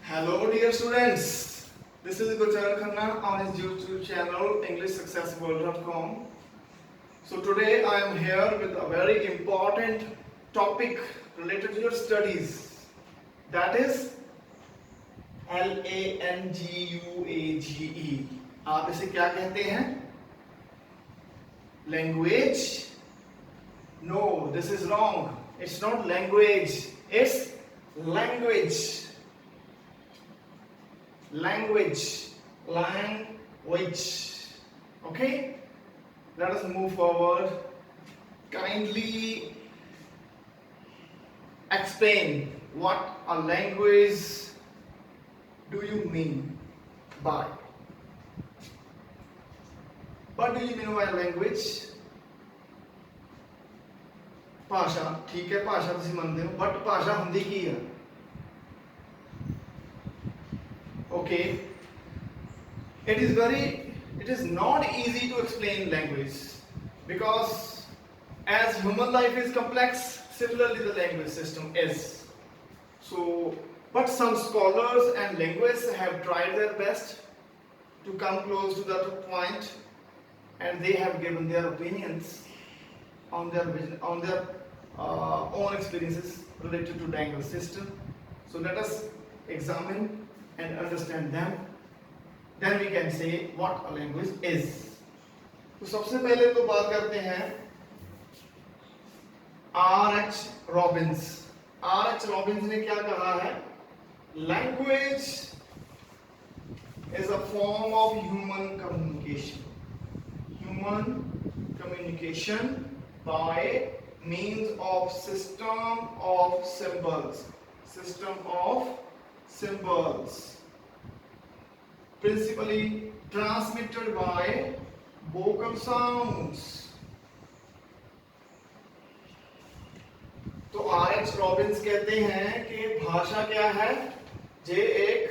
Hello dear students, this is Gurcharan Khanna on his YouTube channel EnglishSuccessWorld.com. So today I am here with a very important topic related to your studies, that is language. आप इसे क्या कहते हैं? Language? No, this is wrong. It's not language, it's language. Language. Okay, let us move forward. Kindly explain what a language do you mean by. What do you mean by language? ਭਾਸ਼ਾ ਠੀਕ ਹੈ, ਭਾਸ਼ਾ ਤੁਸੀਂ ਮੰਨਦੇ ਹੋ, but ਭਾਸ਼ਾ ਹੁੰਦੀ ਕੀ ਹੈ? Okay, it is not easy to explain language because as human life is complex, similarly the language system is. So, but some scholars and linguists have tried their best to come close to that point, and they have given their opinions on their own experiences related to language system. So let us examine and understand them, then we can say what a language is. तो सबसे पहले तो बात करते हैं R.H. Robins ने क्या कहा है? Language is a form of human communication by means of system of symbols principally transmitted by vocal sounds. तो R.H. रॉबिन्स कहते हैं कि भाषा क्या है? ये एक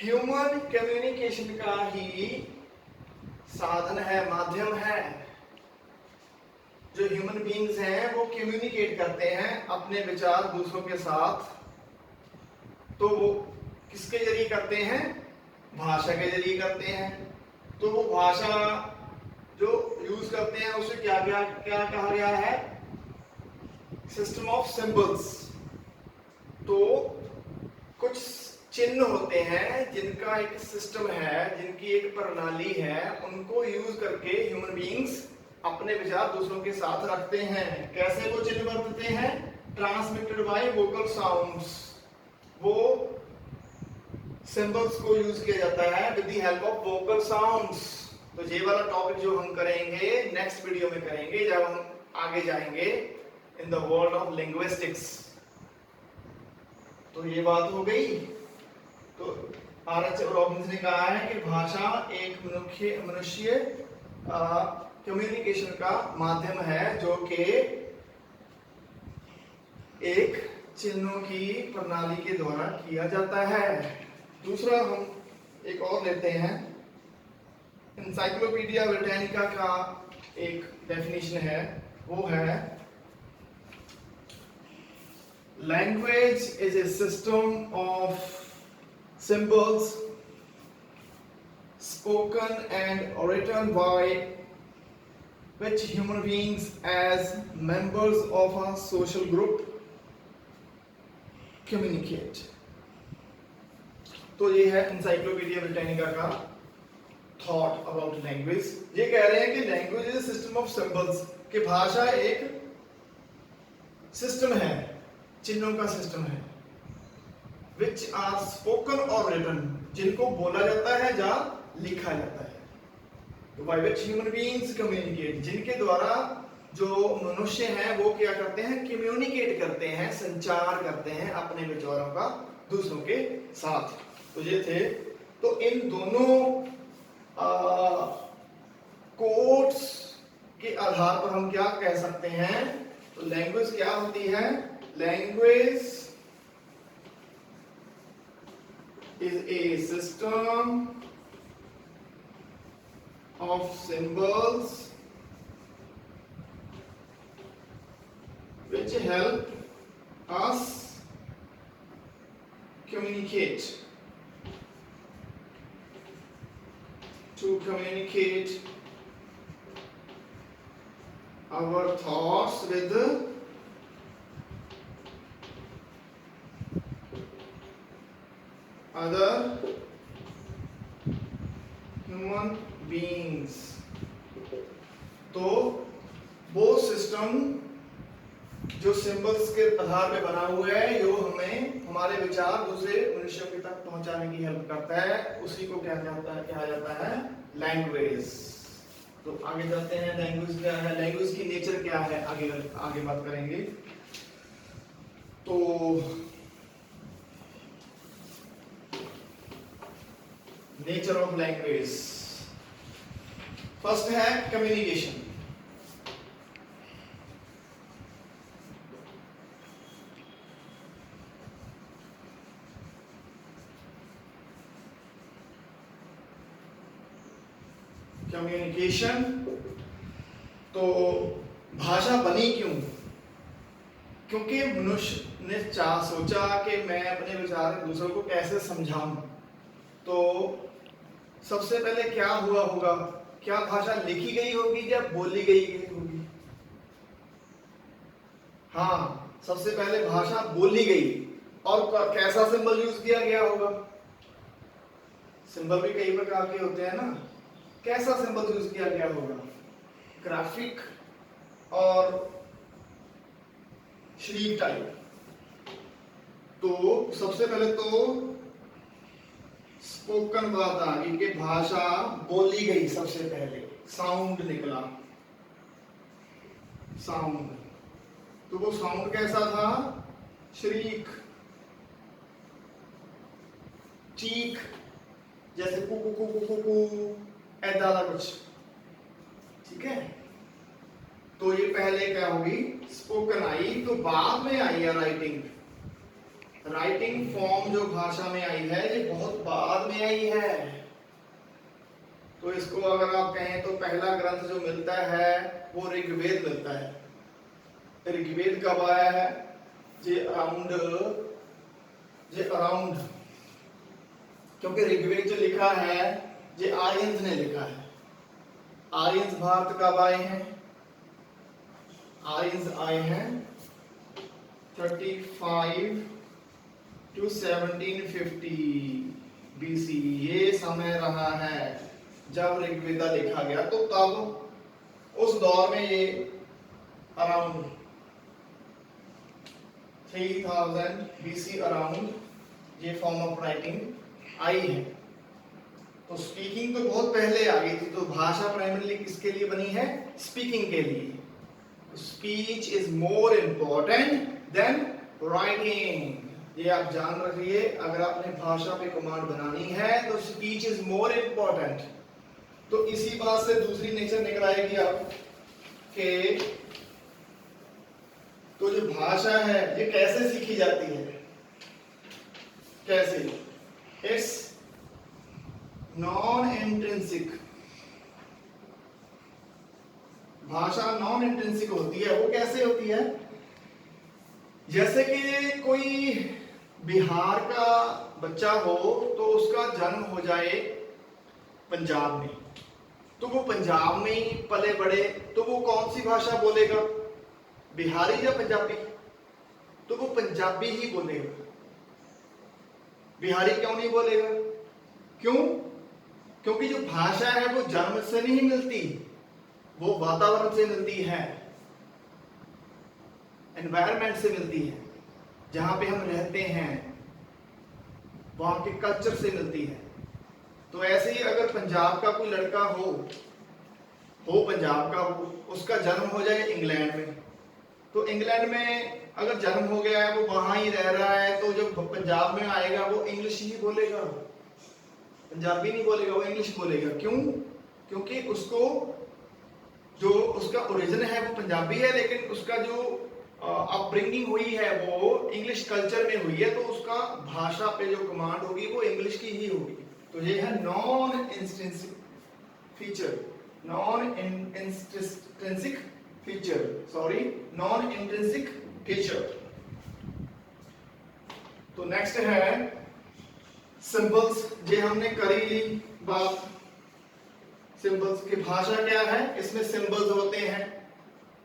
ह्यूमन कम्युनिकेशन का ही साधन है, माध्यम है। जो ह्यूमन बीइंग्स हैं वो कम्युनिकेट करते हैं अपने विचार दूसरों के साथ, तो वो किसके जरिए करते हैं? भाषा के जरिए करते हैं। तो वो भाषा जो यूज करते हैं उसे क्या कहा गया है? System of symbols. तो कुछ चिन्ह होते हैं जिनका एक सिस्टम है, जिनकी एक प्रणाली है, उनको यूज करके ह्यूमन बीइंग्स अपने विचार दूसरों के साथ रखते हैं। कैसे वो चिन्ह बरतते हैं? Transmitted by vocal sounds. वो सिंबल्स को यूज किया जाता है with the help of vocal sounds. तो ये वाला टॉपिक जो हम करेंगे नेक्स्ट वीडियो में करेंगे, जब हम आगे जाएंगे in the world of linguistics. तो ये बात हो गई। तो R.H. रॉबिन्स ने कहा है कि भाषा एक मनुष्य कम्युनिकेशन का माध्यम है जो कि एक चिन्हों की प्रणाली के द्वारा किया जाता है। दूसरा हम एक और लेते हैं, एनसाइक्लोपीडिया ब्रिटानिका का एक डेफिनेशन है, वो है language is a system of symbols spoken and written by which human beings as members of a social group communicate. तो ये है एनसाइक्लोपीडिया ब्रिटानिका का थॉट अबाउट लैंग्वेज। ये कह रहे हैं कि language is system of symbols, कि भाषा एक सिस्टम है, चिन्हों का सिस्टम है, which are spoken or written, जिनको बोला जाता है या लिखा जाता है। तो by which human beings communicate, जिनके द्वारा जो मनुष्य हैं वो क्या करते हैं? कम्युनिकेट करते हैं, संचार करते हैं अपने विचारों का दूसरों के साथ। तो ये थे। तो इन दोनों कोट्स के आधार पर हम क्या कह सकते हैं? तो लैंग्वेज क्या होती है? Language is a system of symbols which help us communicate our thoughts with other human beings। तो वो सिस्टम जो सिंबल्स के आधार पे बना हुआ है, जो हमें हमारे विचार दूसरे मनुष्यों के तक पहुंचाने की हेल्प करता है, उसी को क्या कहा जाता है लैंग्वेज। तो आगे चलते हैं, लैंग्वेज क्या है, लैंग्वेज की नेचर क्या है, आगे बात करेंगे। तो नेचर ऑफ लैंग्वेज, फर्स्ट है कम्युनिकेशन। कम्युनिकेशन, तो भाषा बनी क्यों? क्योंकि मनुष्य ने सोचा कि मैं अपने विचार दूसरों को कैसे समझाऊं। तो सबसे पहले क्या हुआ होगा, क्या भाषा लिखी गई होगी या बोली गई होगी? हाँ, सबसे पहले भाषा बोली गई। और कैसा सिंबल यूज किया गया होगा? सिंबल भी कई प्रकार के होते हैं ना, कैसा सिंबल यूज किया गया होगा? ग्राफिक और शरीफ टाइप। तो सबसे पहले तो स्पोकन बात आ गई कि भाषा बोली गई, सबसे पहले साउंड निकला, साउंड। तो वो साउंड कैसा था? शरीक, चीख, जैसे कुकू कुकू कुकू, ऐसा था कुछ, ठीक है। तो ये पहले क्या होगी? Spoken I. तो बाद में आई है राइटिंग। राइटिंग फॉर्म जो भाषा में आई है, ये बहुत बाद में आई है। तो इसको अगर आप कहें तो पहला ग्रंथ जो मिलता है वो ऋग्वेद मिलता है। ऋग्वेद कब आया है? जे अराउंड, क्योंकि ऋग्वेद जो लिखा है ये आर्यंस ने लिखा है। आर्यंस भारत कब आए हैं? आर्यंस आए हैं 35 to 1750 BC। ये समय रहा है जब ऋग्वेदा लिखा गया। तो तब उस दौर में ये अराउंड 3000 BC अराउंड ये फॉर्म ऑफ राइटिंग आई है। तो स्पीकिंग तो बहुत पहले आ गई थी। तो भाषा प्राइमरीली किसके लिए बनी है? स्पीकिंग के लिए। Speech is more important than writing. ये आप जान रखिए, अगर आपने भाषा पे कमांड बनानी है तो स्पीच इज मोर इंपॉर्टेंट। तो इसी बात से दूसरी नेचर निकल आएगी आप कि तो जो भाषा है ये कैसे सीखी जाती है? कैसे? It's non intrinsic. भाषा नॉन इंट्रिंसिक होती है। वो कैसे होती है? जैसे कि कोई बिहार का बच्चा हो तो उसका जन्म हो जाए पंजाब में, तो वो पंजाब में ही पले बड़े, तो वो कौन सी भाषा बोलेगा? बिहारी या पंजाबी? तो वो पंजाबी ही बोलेगा। बिहारी क्यों नहीं बोलेगा? क्यों? क्योंकि जो भाषा है वो जन्म से नहीं मिलती, वो वातावरण से मिलती है, एनवायरनमेंट से मिलती है, जहां पे हम रहते हैं वहां के कल्चर से मिलती है। तो ऐसे ही अगर पंजाब का कोई लड़का हो पंजाब का हो, उसका जन्म हो जाए इंग्लैंड में, तो इंग्लैंड में अगर जन्म हो गया है, वो वहां ही रह रहा है, तो जब पंजाब में आएगा वो इंग्लिश ही बोलेगा, पंजाबी नहीं बोलेगा, वो इंग्लिश बोलेगा। क्यों? क्योंकि उसको जो उसका ओरिजिन है वो पंजाबी है, लेकिन उसका जो अपब्रिंगिंग हुई है वो इंग्लिश कल्चर में हुई है, तो उसका भाषा पे जो कमांड होगी वो इंग्लिश की ही होगी। तो ये है non intrinsic feature, non intrinsic feature. तो नेक्स्ट है सिंबल्स जे हमने करी ली बात, सिंबल्स की भाषा क्या है, इसमें सिंबल्स होते हैं।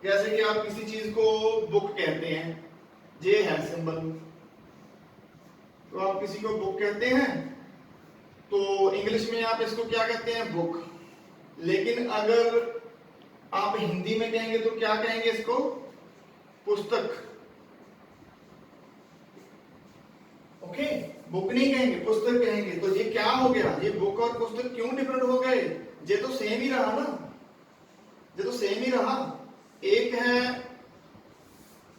जैसे कि आप किसी चीज को बुक कहते हैं, ये है सिंबल, तो आप किसी को बुक कहते हैं तो इंग्लिश में आप इसको क्या कहते हैं, बुक। लेकिन अगर आप हिंदी में कहेंगे तो क्या कहेंगे इसको, पुस्तक। ओके, बुक नहीं कहेंगे, पुस्तक कहेंगे। तो ये क्या हो गया, ये बुक और पुस्तक क्यों डिफरेंट हो गए, ये तो सेम ही रहा ना, ये तो सेम ही रहा। एक है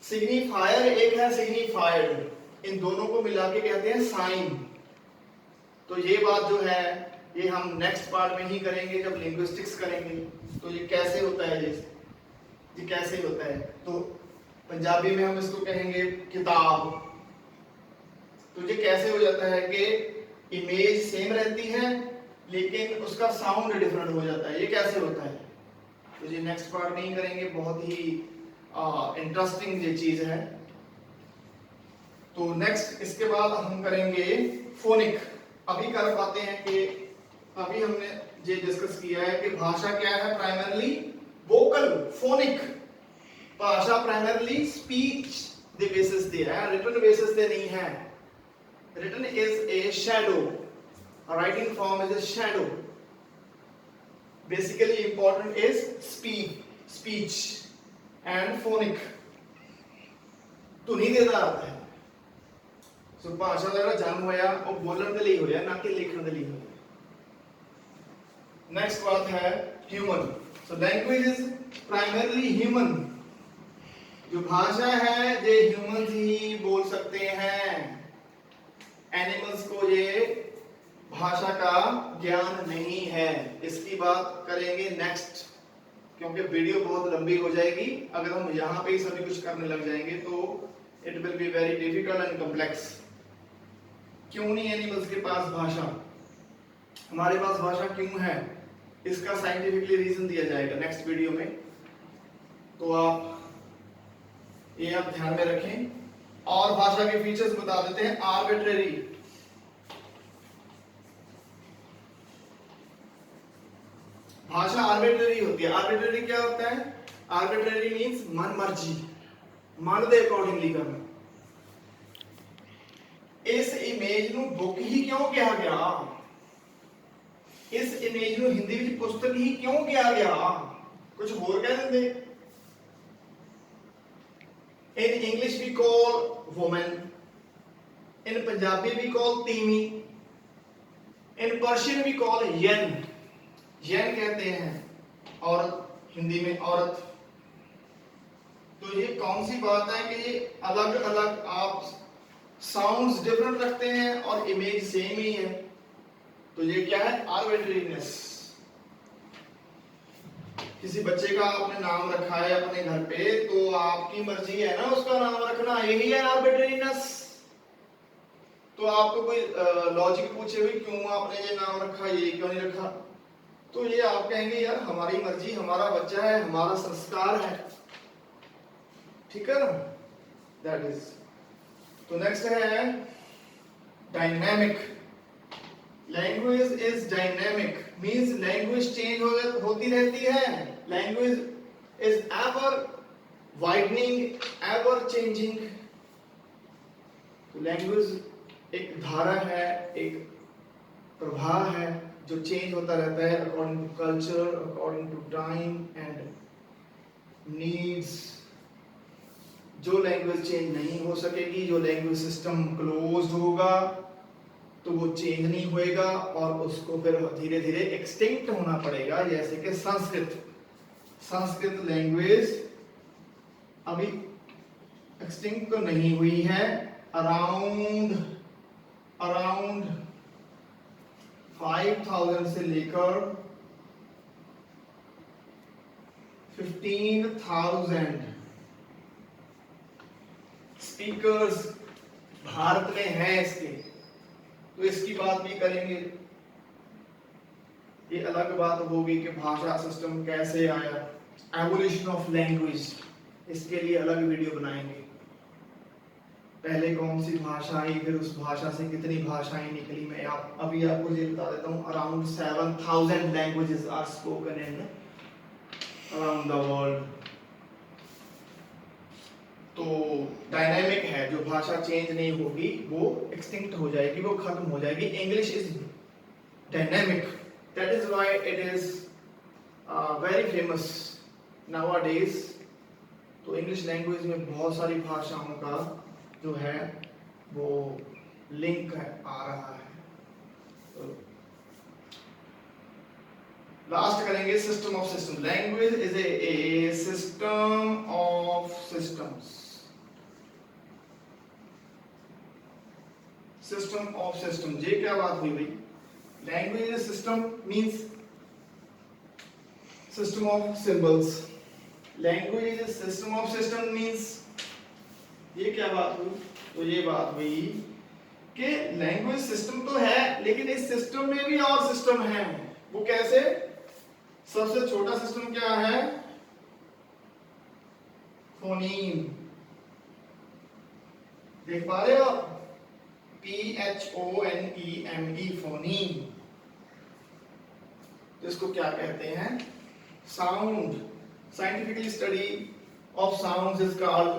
सिग्निफायर, एक है सिग्निफाइड, इन दोनों को मिला के कहते हैं साइन। तो ये बात जो है ये हम नेक्स्ट पार्ट में ही करेंगे जब लिंग्विस्टिक्स करेंगे। तो ये कैसे होता है, ये कैसे होता है। तो पंजाबी में हम इसको कहेंगे किताब। तो ये कैसे हो जाता है कि इमेज सेम रहती है लेकिन उसका साउंड डिफरेंट हो जाता है, ये कैसे होता है। तो ये नेक्स्ट पार्ट में ही करेंगे, बहुत ही इंटरेस्टिंग ये चीज है। तो नेक्स्ट इसके बाद हम करेंगे फोनिक। अभी कर पाते हैं कि अभी हमने ये डिस्कस किया है कि भाषा क्या है, प्राइमरली वोकल, फोनिक। भाषा प्राइमरली स्पीच दे बेसिस पे है, रिटन बेसिस पे नहीं है। Written is a shadow, writing form is a shadow. Basically important is speech and phonic. ਧੁਨੀ ਦੇ ਆਧਾਰ ਤੇ ਸੋ ਭਾਸ਼ਾ ਦਾ ਜਿਹੜਾ ਜਨਮ ਹੋਇਆ ਉਹ ਬੋਲਣ ਦੇ ਲਈ ਹੋਇਆ, ਨਾ ਕਿ ਲਿਖਣ ਦੇ ਲਈ ਹੋਇਆ। नेक्स्ट बात है human. So language is primarily human. जो भाषा है ये ह्यूमंस ही बोल सकते हैं, एनिमल्स को ये भाषा का ज्ञान नहीं है। इसकी बात करेंगे नेक्स्ट, क्योंकि वीडियो बहुत लंबी हो जाएगी। अगर हम यहाँ पे ही सभी कुछ करने लग जाएंगे तो it will be very difficult and complex. क्यों नहीं एनिमल्स के पास भाषा, हमारे पास भाषा क्यों है, इसका साइंटिफिकली रीजन दिया जाएगा नेक्स्ट वीडियो में। तो आप ये आप ध्यान में रखें। और भाषा के फीचर्स बता देते हैं। आर्बिट्रेरी, भाषा आर्बिट्रेरी होती है। आर्बिट्रेरी क्या होता है, आर्बिट्रेरी मींस मन मर्जी, मन दे अकॉर्डिंगली करना। इस इमेज ਨੂੰ बुक ही क्यों कहा गया, इस इमेज ਨੂੰ हिंदी ਵਿੱਚ पुस्तक ही क्यों किया गया, कुछ और कह देंगे। In English we call woman, in Punjabi we call Timi, in Persian we call yen, yen कहते हैं औरत, हिंदी में औरत। तो ये कौन सी बात है कि ये अलग अलग आप साउंड्स डिफरेंट रखते हैं और इमेज सेम ही है। तो ये क्या है, आर्बिट्रेरीनेस। किसी बच्चे का आपने नाम रखा है अपने घर पे तो आपकी मर्जी है ना उसका नाम रखना, यही है आर्बिट्रेरीनेस। तो आपको कोई लॉजिक पूछे हुई क्यों आपने ये नाम रखा, ये क्यों नहीं रखा, तो ये आप कहेंगे यार हमारी मर्जी, हमारा बच्चा है, हमारा संस्कार है, ठीक है ना, दैट इज। तो नेक्स्ट है dynamic. Language is dynamic means language change होती रहती है। Language is ever widening, ever changing. तो लैंग्वेज एक धारा है, एक प्रवाह है जो चेंज होता रहता है according to culture, according to time and needs. जो लैंग्वेज चेंज नहीं हो सकेगी, जो लैंग्वेज सिस्टम क्लोज्ड होगा तो वो चेंज नहीं होएगा और उसको फिर धीरे धीरे एक्सटिंक्ट होना पड़ेगा। जैसे कि संस्कृत, संस्कृत लैंग्वेज अभी एक्सटिंक्ट तो नहीं हुई है, अराउंड 5000 से लेकर 15,000 स्पीकर्स भारत में हैं इसके। तो इसकी बात भी करेंगे। ये अलग बात होगी कि भाषा सिस्टम कैसे आया, एवोल्यूशन ऑफ लैंग्वेज, इसके लिए अलग वीडियो बनाएंगे। पहले कौन सी भाषा आई, फिर उस भाषा से कितनी भाषाएं निकली। मैं अभी आपको ये बता देता हूँ, around 7,000 languages are spoken in around the world. तो डायनामिक है, जो भाषा चेंज नहीं होगी वो एक्सटिंक्ट हो जाएगी, वो खत्म हो जाएगी। English is dynamic, that is why it is very famous nowadays. तो इंग्लिश लैंग्वेज में बहुत सारी भाषाओं का जो है वो लिंक आ रहा है। तो लास्ट करेंगे system of system. Language is a system of systems. System of system, ये क्या बात हुई भाई? Language system means system of symbols. Language is system of system means, ये क्या बात हुई? तो ये बात हुई कि लैंग्वेज सिस्टम तो है, लेकिन इस सिस्टम में भी और सिस्टम है। वो कैसे? सबसे छोटा सिस्टम क्या है? फोनीम। देख पा रहे हो आप? PHONEME, phoneme. जिसको क्या कहते हैं? Sound. Scientifically study of sounds is called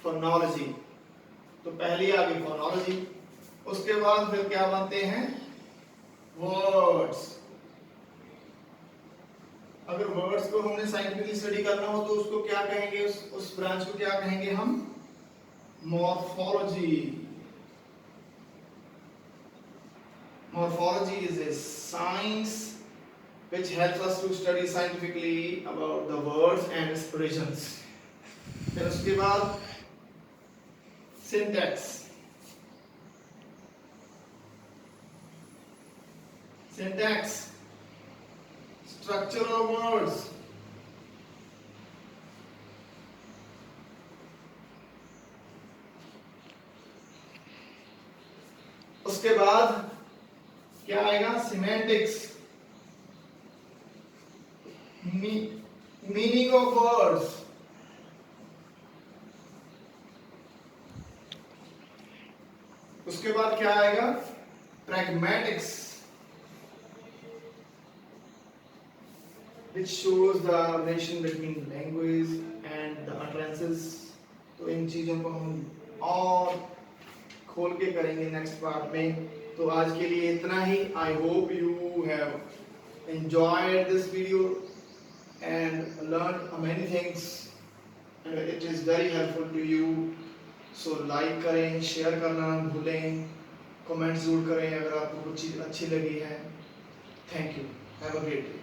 phonology. तो पहली आ गई फोनोलॉजी, उसके बाद फिर क्या बनते हैं? वर्ड्स। अगर वर्ड्स को हमने साइंटिफिकली स्टडी करना हो तो उसको क्या कहेंगे? उस ब्रांच को क्या कहेंगे हम? Morphology. Morphology is a science which helps us to study scientifically about the words and expressions. फिर उसके बाद syntax. Syntax, structure of words. उसके बाद क्या आएगा? Semantics, meaning of words. उसके बाद क्या आएगा? Pragmatics, which shows the relation between language and the utterances. तो इन चीजों को हम और खोल के करेंगे नेक्स्ट पार्ट में। तो आज के लिए इतना ही। I hope you have enjoyed this video and learn many things and it is very helpful to you. So like करें, शेयर करना ना भूलें, कमेंट जरूर करें अगर आपको कुछ चीज़ अच्छी लगी है। Thank you, have a great day.